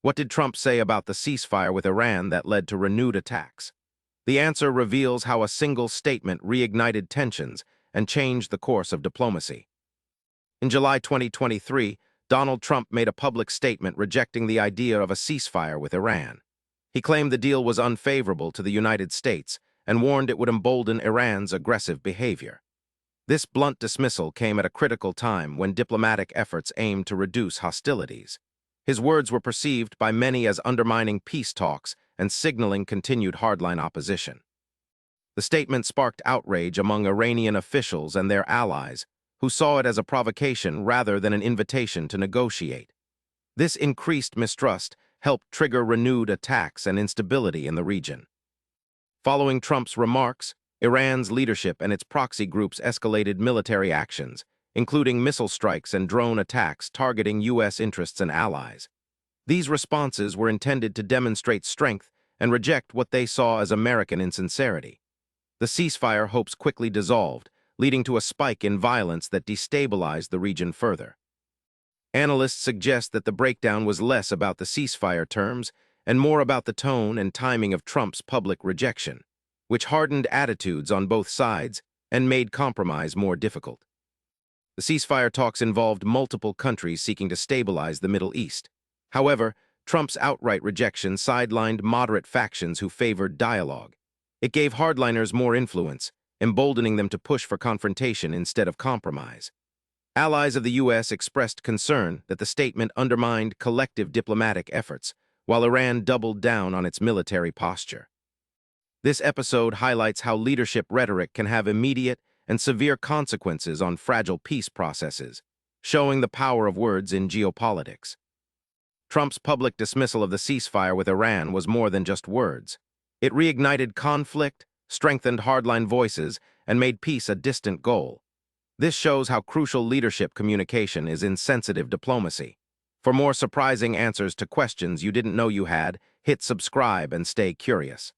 What did Trump say about the ceasefire with Iran that led to renewed attacks? The answer reveals how a single statement reignited tensions and changed the course of diplomacy. In July 2023, Donald Trump made a public statement rejecting the idea of a ceasefire with Iran. He claimed the deal was unfavorable to the United States and warned it would embolden Iran's aggressive behavior. This blunt dismissal came at a critical time when diplomatic efforts aimed to reduce hostilities. His words were perceived by many as undermining peace talks and signaling continued hardline opposition. The statement sparked outrage among Iranian officials and their allies, who saw it as a provocation rather than an invitation to negotiate. This increased mistrust helped trigger renewed attacks and instability in the region. Following Trump's remarks, Iran's leadership and its proxy groups escalated military actions, including missile strikes and drone attacks targeting U.S. interests and allies. These responses were intended to demonstrate strength and reject what they saw as American insincerity. The ceasefire hopes quickly dissolved, leading to a spike in violence that destabilized the region further. Analysts suggest that the breakdown was less about the ceasefire terms and more about the tone and timing of Trump's public rejection, which hardened attitudes on both sides and made compromise more difficult. The ceasefire talks involved multiple countries seeking to stabilize the Middle East. However, Trump's outright rejection sidelined moderate factions who favored dialogue. It gave hardliners more influence, emboldening them to push for confrontation instead of compromise. Allies of the U.S. expressed concern that the statement undermined collective diplomatic efforts, while Iran doubled down on its military posture. This episode highlights how leadership rhetoric can have immediate and severe consequences on fragile peace processes, showing the power of words in geopolitics. Trump's public dismissal of the ceasefire with Iran was more than just words. It reignited conflict, strengthened hardline voices, and made peace a distant goal. This shows how crucial leadership communication is in sensitive diplomacy. For more surprising answers to questions you didn't know you had, hit subscribe and stay curious.